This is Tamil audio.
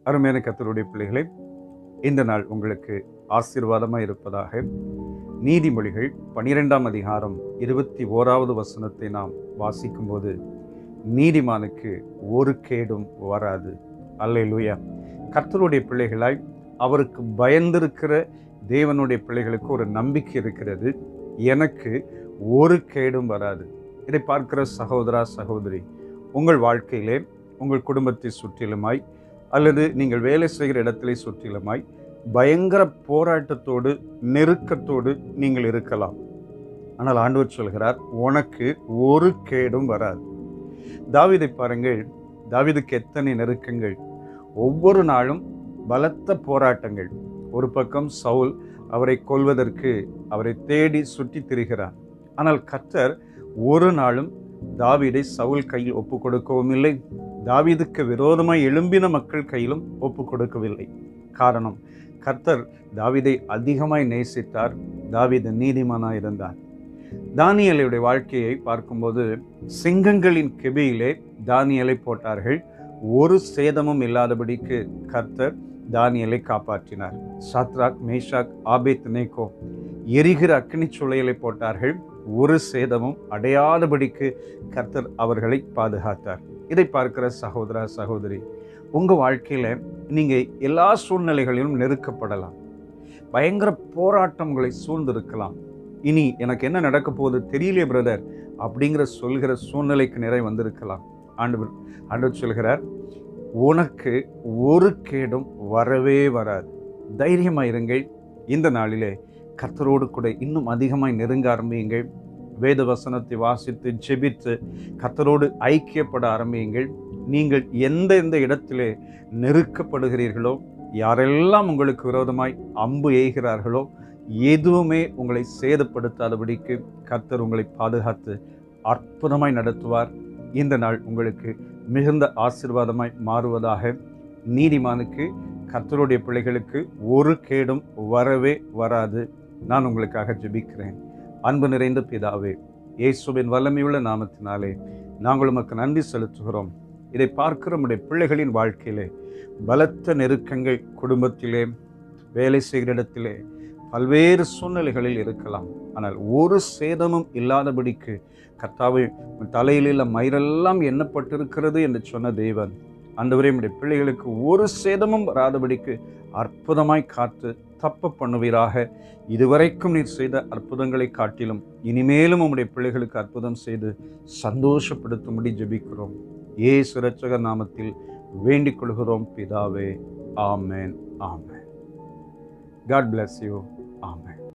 அருமையான கர்த்தருடைய பிள்ளைகளே, இந்த நாள் உங்களுக்கு ஆசீர்வாதமாக இருப்பதாக. நீதிமொழிகள் 12ஆம் அதிகாரம் 21வது வசனத்தை நாம் வாசிக்கும்போது, நீதிமானுக்கு ஒரு கேடும் வராது. அல்லேலூயா. கர்த்தருடைய பிள்ளைகளாய் அவருக்கு பயந்திருக்கிற தேவனுடைய பிள்ளைகளுக்கு ஒரு நம்பிக்கை இருக்கிறது. எனக்கு ஒரு கேடும் வராது. இதை பார்க்கிற சகோதரா சகோதரி, உங்கள் வாழ்க்கையிலே உங்கள் குடும்பத்தை சுற்றிலுமாய் அல்லது நீங்கள் வேலை செய்கிற இடத்திலே சுற்றிலுமாய் பயங்கர போராட்டத்தோடு நெருக்கத்தோடு நீங்கள் இருக்கலாம். ஆனால் ஆண்டவர் சொல்கிறார், உனக்கு ஒரு கேடும் வராது. தாவீதை பாருங்கள், தாவீதுக்கு எத்தனை நெருக்கங்கள், ஒவ்வொரு நாளும் பலத்த போராட்டங்கள். ஒரு பக்கம் சவுல் அவரை கொல்வதற்கு அவரை தேடி சுற்றி திரிகிறார். ஆனால் கர்த்தர் ஒரு நாளும் தாவீதை சவுல் கையில் ஒப்பு கொடுக்கவும் இல்லை, தாவீதுக்கு விரோதமாய் எழும்பின மக்கள் கையிலும் ஒப்பு கொடுக்கவில்லை. காரணம், கர்த்தர் தாவீதை அதிகமாய் நேசித்தார். தாவீது நீதிமானாய் இருந்தார். தானியேலுடைய வாழ்க்கையை பார்க்கும்போது, சிங்கங்களின் கெபியிலே தானியேலை போட்டார்கள். ஒரு சேதமும் இல்லாதபடிக்கு கர்த்தர் தானியேலை காப்பாற்றினார். சாத்ராக், மேஷாக், ஆபேத்நேகோ எரிகிற அக்கினி சூளையிலே போட்டார்கள். ஒரு சேதமும் அடையாதபடிக்கு கர்த்தர் அவர்களை பாதுகாத்தார். இதை பார்க்கிற சகோதரா சகோதரி, உங்கள் வாழ்க்கையில் நீங்கள் எல்லா சூழ்நிலைகளிலும் நெருக்கப்படலாம். பயங்கர போராட்டங்களை சூழ்ந்திருக்கலாம். இனி எனக்கு என்ன நடக்க போகுது தெரியலையே பிரதர் அப்படிங்கிற சொல்கிற சூழ்நிலைக்கு நிறைய வந்திருக்கலாம். ஆண்டவர் சொல்கிறார், உனக்கு ஒரு கேடும் வரவே வராது. தைரியமாக இருங்கள். இந்த நாளிலே கர்த்தரோடு கூட இன்னும் அதிகமாய் நெருங்க ஆரம்பியுங்கள். வேத வசனத்தை வாசித்து ஜெபித்து கர்த்தரோடு ஐக்கியப்பட ஆரம்பியுங்கள். நீங்கள் எந்த இடத்திலே நெருக்கப்படுகிறீர்களோ, யாரெல்லாம் உங்களுக்கு விரோதமாய் அம்பு எய்கிறார்களோ, எதுவுமே உங்களை சேதப்படுத்தாதபடிக்கு கர்த்தர் உங்களை பாதுகாத்து அற்புதமாய் நடத்துவார். இந்த நாள் உங்களுக்கு மிகுந்த ஆசீர்வாதமாய் மாறுவதாக. நீதிமானுக்கு, கர்த்தருடைய பிள்ளைகளுக்கு ஒரு கேடும் வரவே வராது. நான் உங்களுக்காக ஜெபிக்கிறேன். அன்பு நிறைந்த பிதாவே, இயேசுவின் வல்லமையுள்ள நாமத்தினாலே நாங்கள் உமக்கு நன்றி செலுத்துகிறோம். இதை பார்க்கிற நம்முடைய பிள்ளைகளின் வாழ்க்கையிலே பலத்த நெருக்கங்கள், குடும்பத்திலே, வேலை செய்கிற இடத்திலே, பல்வேறு சூழ்நிலைகளில் இருக்கலாம். ஆனால் ஒரு சேதமும் இல்லாதபடிக்கு கர்த்தாவே, தலையிலுள்ள மயிரெல்லாம் எண்ணப்பட்டிருக்கிறது என்று சொன்ன தேவன், ஆண்டவரே, நம்முடைய பிள்ளைகளுக்கு ஒரு சேதமும் வராதபடிக்கு அற்புதமாய் காத்து தப்ப பண்ணுவீராக. இதுவரைக்கும் நீர் செய்த அற்புதங்களை காட்டிலும் இனிமேலும் உம்முடைய பிள்ளைகளுக்கு அற்புதம் செய்து சந்தோஷப்படுத்தும்படி ஜெபிக்கிறோம். இயேசு இரட்சகர் நாமத்தில் வேண்டிக் கொள்கிறோம் பிதாவே. ஆமென், ஆமென். God bless you. Amen.